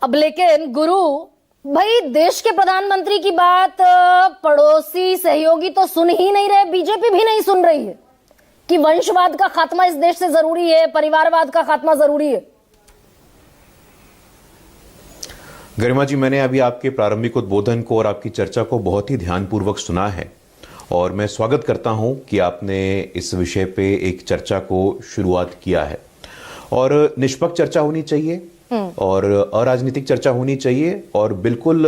अब लेकिन गुरु भाई, देश के प्रधानमंत्री की बात पड़ोसी सहयोगी तो सुन ही नहीं रहे, बीजेपी भी नहीं सुन रही है कि वंशवाद का खात्मा इस देश से जरूरी है, परिवारवाद का खात्मा जरूरी है। गरिमा जी, मैंने अभी आपके प्रारंभिक उद्बोधन को और आपकी चर्चा को बहुत ही ध्यानपूर्वक सुना है और मैं स्वागत करता हूं कि आपने इस विषय पे एक चर्चा को शुरुआत किया है। और निष्पक्ष चर्चा होनी चाहिए और अराजनीतिक चर्चा होनी चाहिए और बिल्कुल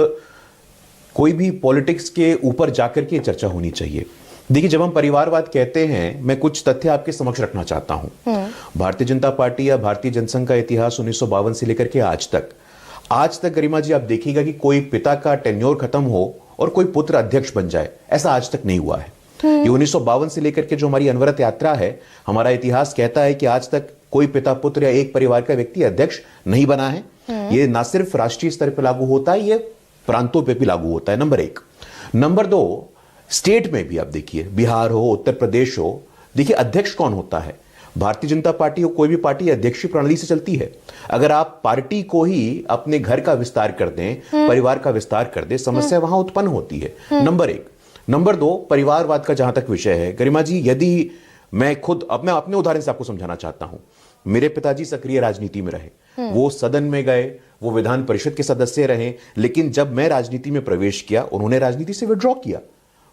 कोई भी पॉलिटिक्स के ऊपर जाकर के चर्चा होनी चाहिए। देखिए, जब हम परिवारवाद कहते हैं, मैं कुछ तथ्य आपके समक्ष रखना चाहता हूं। भारतीय जनता पार्टी या भारतीय जनसंघ का इतिहास 1952 से लेकर के आज तक गरिमा जी, आप देखिएगा कि कोई पिता का टेन्योर खत्म हो और कोई पुत्र अध्यक्ष बन जाए, ऐसा आज तक नहीं हुआ है। ये 1952 से लेकर के जो हमारी अनवरत यात्रा है, हमारा इतिहास कहता है कि आज तक कोई पिता पुत्र या एक परिवार का व्यक्ति अध्यक्ष नहीं बना है। ये ना सिर्फ राष्ट्रीय स्तर पर लागू होता है, ये प्रांतों पे भी लागू होता है, नंबर एक। नंबर दो, स्टेट में भी आप देखिए, बिहार हो, उत्तर प्रदेश हो, देखिए अध्यक्ष कौन होता है। भारतीय जनता पार्टी हो, कोई भी पार्टी अध्यक्षीय प्रणाली से चलती है। अगर आप पार्टी को ही अपने घर का विस्तार कर दें, परिवार का विस्तार कर दें, समस्या वहां उत्पन्न होती है, नंबर एक। नंबर दो, परिवारवाद का जहां तक विषय है गरिमा जी, यदि मैं अपने उदाहरण से आपको समझाना चाहता हूं। मेरे पिताजी सक्रिय राजनीति में रहे, वो सदन में गए, वो विधान परिषद के सदस्य रहे, लेकिन जब मैं राजनीति में प्रवेश किया, उन्होंने राजनीति से विड्रॉ किया।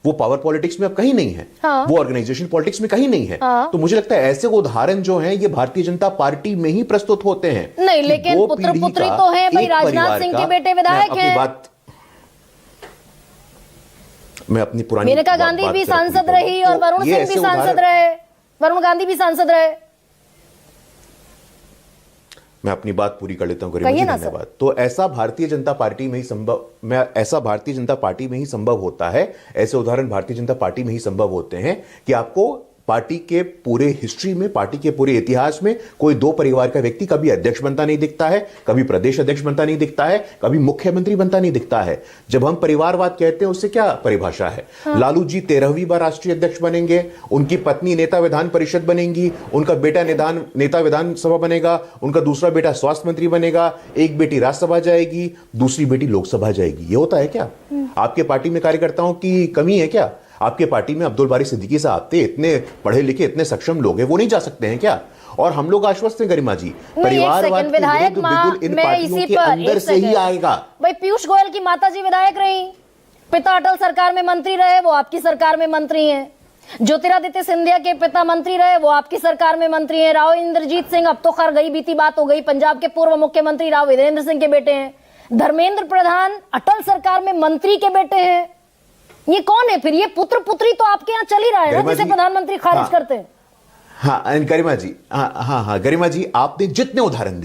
वो पावर पॉलिटिक्स में अब कहीं नहीं है। हाँ। वो ऑर्गेनाइजेशन पॉलिटिक्स में कहीं नहीं है। हाँ। तो मुझे लगता है ऐसे उदाहरण जो हैं, ये भारतीय जनता पार्टी में ही प्रस्तुत होते हैं। नहीं, लेकिन पुत्र पुत्री तो है भाई, राजनाथ सिंह के बेटे विधायक हैं। मैं अपनी पुरानी मेनका गांधी भी सांसद रही और वरुण सिंह भी सांसद रहे, वरुण गांधी भी सांसद रहे। मैं अपनी बात पूरी कर लेता हूं गरिमा जी, धन्यवाद। तो ऐसा भारतीय जनता पार्टी में ही संभव होता है, ऐसे उदाहरण भारतीय जनता पार्टी में ही संभव होते हैं कि आपको पार्टी के पूरे हिस्ट्री में, पार्टी के पूरे इतिहास में कोई दो परिवार का व्यक्ति कभी अध्यक्ष बनता नहीं दिखता है, कभी प्रदेश अध्यक्ष बनता नहीं दिखता है, कभी मुख्यमंत्री बनता नहीं दिखता है। जब हम परिवारवाद कहते हैं, उससे क्या परिभाषा है? हाँ। लालू जी 13वीं बार राष्ट्रीय अध्यक्ष बनेंगे, उनकी पत्नी नेता विधान परिषद बनेगी, उनका बेटा नेता विधानसभा बनेगा, उनका दूसरा बेटा स्वास्थ्य मंत्री बनेगा, एक बेटी राज्यसभा जाएगी, दूसरी बेटी लोकसभा जाएगी। ये होता है क्या? आपके पार्टी में कार्यकर्ताओं की कमी है क्या? आपके पार्टी में अब्दुल बारी सिद्दीकी साहब थे, इतने पढ़े लिखे, इतने सक्षम लोग हैं, वो नहीं जा सकते हैं क्या? और हम लोग आश्वस्त हैं गरिमा जी, परिवारवाद विधायक इन पार्टियों के अंदर से ही आएगा। भाई, पीयूष गोयल की माताजी विधायक रही, पिता अटल सरकार में मंत्री रहे, वो आपकी सरकार में मंत्री हैं। ज्योतिरादित्य सिंधिया के पिता मंत्री रहे, वो आपकी सरकार में मंत्री हैं। राव इंद्रजीत सिंह, अब तो खैर गई बीती बात हो गई, पंजाब के पूर्व मुख्यमंत्री राव वीरेंद्र सिंह के बेटे हैं। धर्मेंद्र प्रधान अटल सरकार में मंत्री के बेटे हैं। ये कौन है फिर? ये पुत्र पुत्री तो आपके यहाँ चल ही रहा है ना, जिसे प्रधानमंत्री खारिज करते हैं। हाँ गरिमा जी, हाँ गरिमा जी, आपने जितने उदाहरण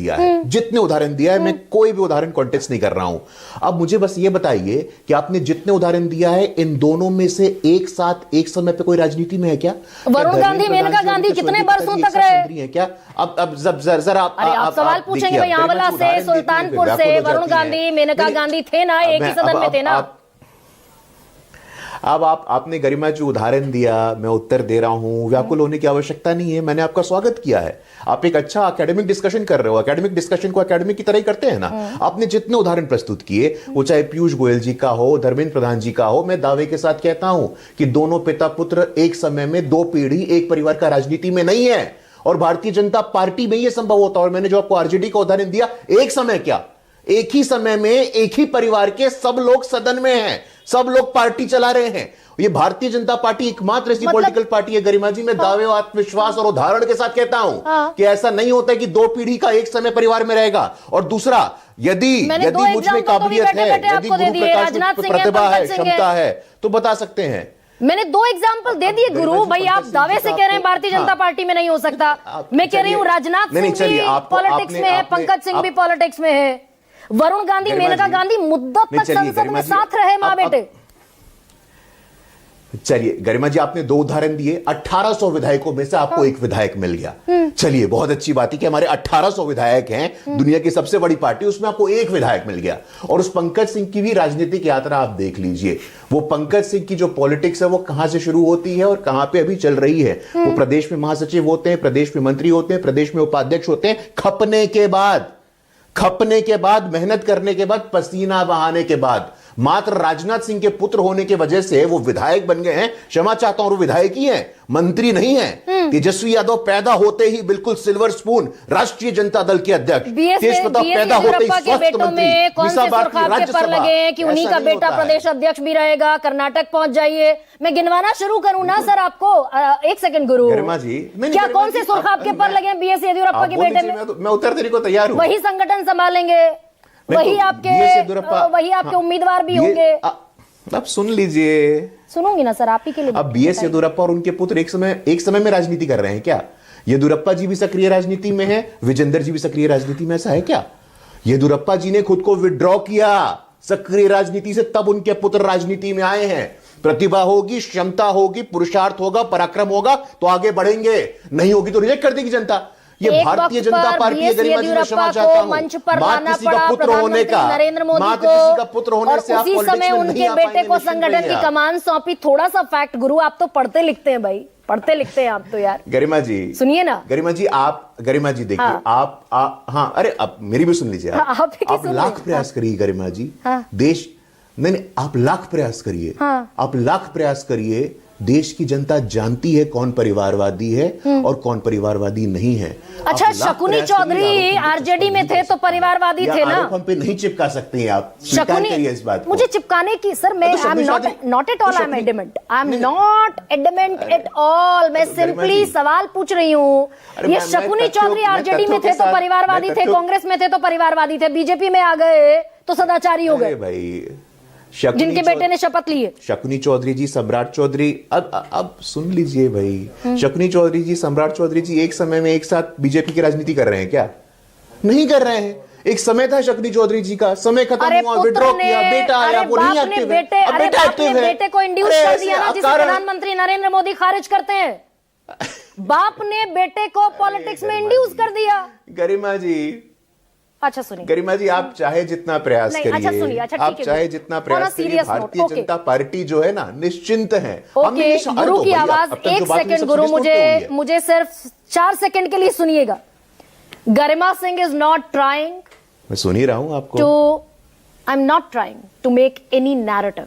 दिया है, मैं कोई भी उदाहरण कॉन्टेस्ट नहीं कर रहा हूं। अब मुझे बस ये बताइए कि आपने जितने उदाहरण दिया है, इन दोनों में से एक साथ एक समय पे कोई राजनीति में है क्या? वरुण गांधी, मेनका गांधी कितने वर्षों तक रहे हैं क्या? अब जरा आप सवाल पूछेंगे भाई, आंवला से, सुल्तानपुर से वरुण गांधी, मेनका गांधी थे ना, एक ही सदन में थे ना। अब आपने गरिमा जी उदाहरण दिया, मैं उत्तर दे रहा हूं, व्याकुल होने की आवश्यकता नहीं है। मैंने आपका स्वागत किया है, आप एक अच्छा एकेडमिक डिस्कशन कर रहे हो, एकेडमिक डिस्कशन को एकेडमिक की तरह ही करते हैं ना। आपने जितने उदाहरण प्रस्तुत किए, वो चाहे पीयूष गोयल जी का हो, धर्मेंद्र प्रधान जी का हो, मैं दावे के साथ कहता हूं कि दोनों पिता पुत्र एक समय में, दो पीढ़ी एक परिवार का राजनीति में नहीं है, और भारतीय जनता पार्टी में यह संभव होता है। और मैंने जो आपको आरजेडी का उदाहरण दिया, एक समय क्या, एक ही समय में एक ही परिवार के सब लोग सदन में हैं, सब लोग पार्टी चला रहे हैं। ये भारतीय जनता पार्टी एकमात्र ऐसी पॉलिटिकल पार्टी है गरिमा जी, मैं दावे, आत्मविश्वास और उदाहरण के साथ कहता हूं कि ऐसा नहीं होता है कि दो पीढ़ी का एक समय परिवार में रहेगा। और दूसरा, यदि मुझ में काबिलियत है, यदि गुरु प्रकाश में प्रतिभा है, क्षमता है, तो बता सकते हैं। मैंने दो एग्जाम्पल दे दिए गुरु भाई। आप दावे से कह रहे हैं भारतीय जनता पार्टी में नहीं हो सकता, मैं कह रही हूं राजनाथ सिंह भी पॉलिटिक्स में है, पंकज सिंह भी पॉलिटिक्स में है, वरुण गांधी, मेनका गांधी मुद्दत तक संसद में साथ रहे मां बेटे। चलिए गरिमा जी, आपने दो उदाहरण दिए, 1800 विधायकों में से आपको एक विधायक मिल गया। चलिए, बहुत अच्छी बात है कि हमारे 1800 विधायक हैं, दुनिया की सबसे बड़ी पार्टी, उसमें आपको एक विधायक मिल गया। और उस पंकज सिंह की भी राजनीतिक यात्रा आप देख लीजिए। वो पंकज सिंह की जो पॉलिटिक्स है, वो कहां से शुरू होती है और कहां पे अभी चल रही है। वो प्रदेश में महासचिव होते हैं, प्रदेश में मंत्री होते हैं, प्रदेश में उपाध्यक्ष होते हैं, खपने के बाद खपने के बाद, मेहनत करने के बाद, पसीना बहाने के बाद, मात्र राजनाथ सिंह के पुत्र होने की वजह से वो विधायक बन गए हैं। क्षमा चाहता हूं, वो विधायक ही हैं, मंत्री नहीं हैं। तेजस्वी यादव पैदा होते ही बिल्कुल सिल्वर स्पून राष्ट्रीय जनता दल के अध्यक्ष, तेज प्रताप पैदा होते ही स्वास्थ्य मंत्री, कौन से सुर्ख आपके पर लगे हैं कि उन्हीं का बेटा प्रदेश अध्यक्ष भी रहेगा? कर्नाटक पहुंच जाइए, मैं गिनवाना शुरू करूं ना सर आपको? एक सेकंड गुरु, गरिमा जी, क्या कौन से सुर्ख आपके पर लगे हैं बीएस येदियुरप्पा के बेटे में? मैं उत्तर देने को तैयार हूं। वही संगठन संभालेंगे, वही आपके उम्मीदवार भी होंगे। अब सुन लीजिए, सुनूंगी ना सर, आप ही के लिए। अब बीएस येदियुरप्पा और उनके पुत्र एक समय में राजनीति कर रहे हैं क्या? येदियुरप्पा जी भी सक्रिय राजनीति में है, विजेंदर जी भी सक्रिय राजनीति में, ऐसा है क्या? येदियुरप्पा जी ने खुद को विड्रॉ किया सक्रिय राजनीति से, तब उनके पुत्र राजनीति में आए हैं। प्रतिभा होगी, क्षमता होगी, पुरुषार्थ होगा, पराक्रम होगा तो आगे बढ़ेंगे, नहीं होगी तो रिजेक्ट कर देगी जनता। ये भारतीय जनता पार्टी है। गरिमा जी, मैं क्षमा चाहता हूं, मंच पर लाना किसी का पड़ा पुत्र होने का, नरेंद्र मोदी को, किसी का पुत्र होने से आप उसी पॉलिटिक्स समय में उनके नहीं आ बेटे पाएंगे, को निश्चित संगठन रहिए की आप। कमान सौंपी। थोड़ा सा फैक्ट गुरु, आप तो पढ़ते लिखते हैं भाई, पढ़ते लिखते हैं आप तो यार। गरिमा जी सुनिए ना, गरिमा जी देखिए, हाँ। हाँ, अरे अब मेरी भी सुन लीजिए। आप लाख प्रयास करिए गरिमा जी, देश नहीं, आप लाख प्रयास करिए, आप लाख प्रयास करिए। देश की जनता जानती है कौन परिवारवादी है और कौन परिवारवादी नहीं है। अच्छा, शकुनी चौधरी आरजेडी में थे तो परिवारवादी थे ना? हम पे नहीं चिपका सकते हैं आप, स्वीकार करिए इस बात को। मुझे चिपकाने की सर, मैं आई am not at all I am adamant, I am not adamant at all. मैं सिंपली सवाल पूछ रही हूँ। ये शकुनी चौधरी आरजेडी में थे तो परिवारवादी थे, कांग्रेस में थे तो परिवारवादी थे, बीजेपी में आ गए तो सदाचारी हो गए भाई। जिनके बेटे ने शपथ ली है। शकुनी चौधरी जी, सम्राट चौधरी, अब सुन लीजिए भाई, शकुनी चौधरी जी, सम्राट चौधरी जी एक समय में एक साथ बीजेपी की राजनीति कर रहे हैं क्या? नहीं कर रहे हैं। एक समय था शकुनी चौधरी जी का, समय खत्म हुआ, विड्रॉ किया, बेटा आया, वो नहीं एक्टिव है। अब बेटा एक्टिव है, बेटे को इंड्यूस कर दिया ना, जिसे प्रधानमंत्री नरेंद्र मोदी खारिज करते हैं। बाप ने बेटे को पॉलिटिक्स में इंड्यूस कर दिया। गरिमा जी, अच्छा सुनिए गरिमा जी, आप चाहे जितना प्रयास करिए, अच्छा सुनिए, अच्छा आप चाहे जितना प्रयास करिए, भारतीय जनता पार्टी जो है ना, निश्चिंत है। गुरु की आवाज, एक सेकंड गुरु, मुझे सिर्फ 4 सेकंड के लिए सुनिएगा। Garima Singh is not trying, मैं सुन ही रहा हूं आपको, I am not trying to make any narrative.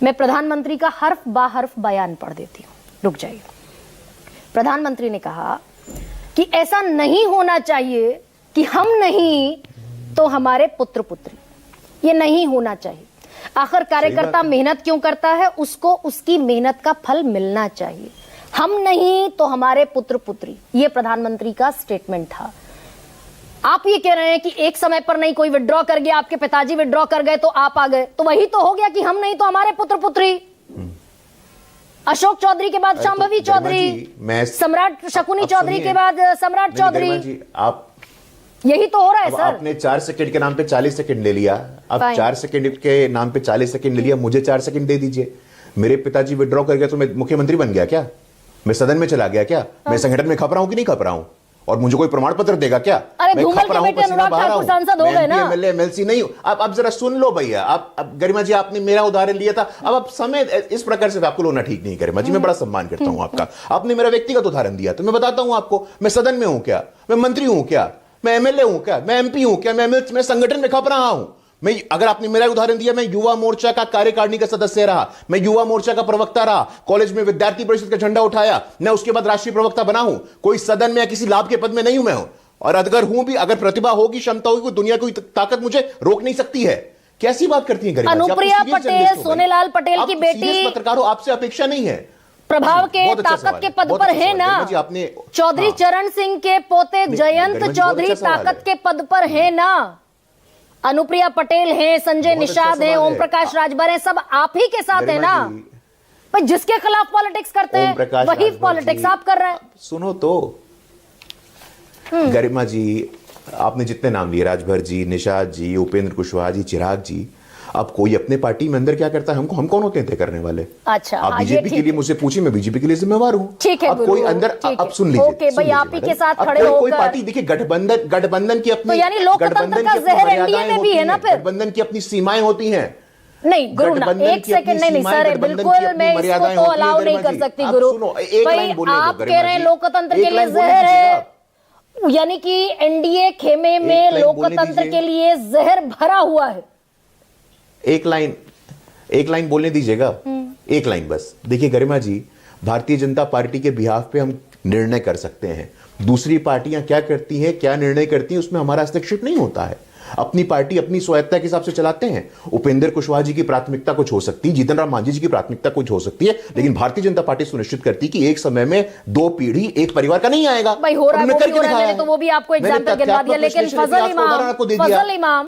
मैं प्रधानमंत्री का हर्फ बा हर्फ बयान पढ़ देती हूं, रुक जाइए। प्रधानमंत्री ने कहा कि ऐसा नहीं होना चाहिए कि हम नहीं तो हमारे पुत्र पुत्री, ये नहीं होना चाहिए। आखिर कार्यकर्ता मेहनत क्यों करता है, उसको उसकी मेहनत का फल मिलना चाहिए। हम नहीं तो हमारे पुत्र पुत्री, ये प्रधानमंत्री का स्टेटमेंट था। आप ये कह रहे हैं कि एक समय पर नहीं, कोई विड्रॉ कर गया, आपके पिताजी विड्रॉ कर गए तो आप आ गए, तो वही तो हो गया कि हम नहीं तो हमारे पुत्र पुत्री। अशोक चौधरी के बाद शांभवी चौधरी, सम्राट शकुनी चौधरी के बाद सम्राट चौधरी, आप यही तो हो रहा है सर। आपने 4 सेकंड के नाम पे 40 सेकंड ले लिया। अब 4 सेकंड के नाम पे 40 सेकंड ले लिया, मुझे 4 सेकंड दे दीजिए। मेरे पिताजी विड्रॉ कर गया तो मैं मुख्यमंत्री बन गया क्या? मैं सदन में चला गया क्या? मैं संगठन में खप रहा हूं कि नहीं खप रहा हूं? और मुझे कोई प्रमाण पत्र देगा क्या? मैं खप रहा हूं, पसीना बहा रहा हूं, सांसद हो गए ना, एमएलए एमएलसी नहीं हूं। अब जरा सुन लो भैया, आप गरिमा जी, आपने मेरा उदाहरण लिया था, अब आप समय इस प्रकार से आपको लोना ठीक नहीं। गरिमा जी, मैं बड़ा सम्मान करता हूं आपका, आपने मेरा व्यक्तिगत उदाहरण दिया, तो मैं बताता हूं आपको, मैं सदन में हूं क्या? मैं मंत्री हूं क्या? मैं एमएलए हूं क्या? मैं एमपी हूं क्या? मैं संगठन में खप रहा हूं। मैं, अगर आपने मेरा उदाहरण दिया, मैं युवा मोर्चा का कार्यकारिणी का सदस्य रहा, मैं युवा मोर्चा का प्रवक्ता रहा, कॉलेज में विद्यार्थी परिषद का झंडा उठाया, मैं उसके बाद राष्ट्रीय प्रवक्ता बना हूं। कोई सदन में या किसी लाभ के पद में नहीं हूं मैं हूं। और अगर हूं भी, अगर प्रतिभा होगी, क्षमता होगी, कोई दुनिया की ताकत मुझे रोक नहीं सकती है। कैसी बात करती है गरिमा? अनुप्रिया पटेल, सोनेलाल पटेल की बेटी, पत्रकार हो, आपसे अपेक्षा नहीं है। प्रभाव के ताकत के पद पर है ना। चौधरी चरण सिंह के पोते जयंत चौधरी ताकत के पद पर है ना। अनुप्रिया पटेल हैं, संजय निषाद हैं, ओम प्रकाश राजभर हैं, सब आप ही के साथ है ना। पर जिसके खिलाफ पॉलिटिक्स करते हैं वही पॉलिटिक्स आप कर रहे हैं। सुनो तो गरिमा जी, आपने जितने नाम लिए, राजभर जी, निषाद जी, उपेंद्र कुशवाहा जी, चिराग जी, अब कोई अपने पार्टी में अंदर क्या करता है, हम कौन होते हैं तय करने वाले? अच्छा, आप बीजेपी के लिए मुझसे पूछिए, मैं बीजेपी के लिए जिम्मेवार हूं। ठीक है, अब कोई अंदर, अब सुन लीजिए, ओके भाई, आप ही के साथ खड़े होकर कोई पार्टी, देखिए गठबंधन की अपनी, तो यानी लोकतंत्र का जहर एनडीए में भी है ना। फिर गठबंधन की अपनी सीमाएं होती हैं। नहीं गुरु ना, एक सेकंड, नहीं सर, बिल्कुल मैं इसको तो अलाउ नहीं कर सकती गुरु। भाई आप कह रहे हैं लोकतंत्र के लिए जहर है, यानी कि एनडीए खेमे में लाइन बोलने लोकतंत्र दीजिए। के लिए जहर भरा हुआ है। एक लाइन बोलने दीजिएगा, एक लाइन बस। देखिए गरिमा जी, भारतीय जनता पार्टी के बिहाफ पे हम निर्णय कर सकते हैं, दूसरी पार्टियां क्या करती हैं, क्या निर्णय करती हैं, उसमें हमारा हस्तक्षेप नहीं होता है। अपनी पार्टी अपनी स्वायत्ता के हिसाब से चलाते हैं। उपेंद्र कुशवाहा जी की प्राथमिकता कुछ हो सकती है, जीतन राम मांझी जी की प्राथमिकता कुछ हो सकती है, लेकिन भारतीय जनता पार्टी सुनिश्चित करती है कि एक समय में दो पीढ़ी एक परिवार का नहीं आएगा। भाई हो रहा है, उन्होंने वो भी करके हो रहा है, दिखाया मैंने तो वो भी आपको मैंने एग्जाम्पल गिनवा तथ्यात्मक दिया, लेकिन विश्लेषण के फजल आपको उदाहरण आपको दे दिया। इमाम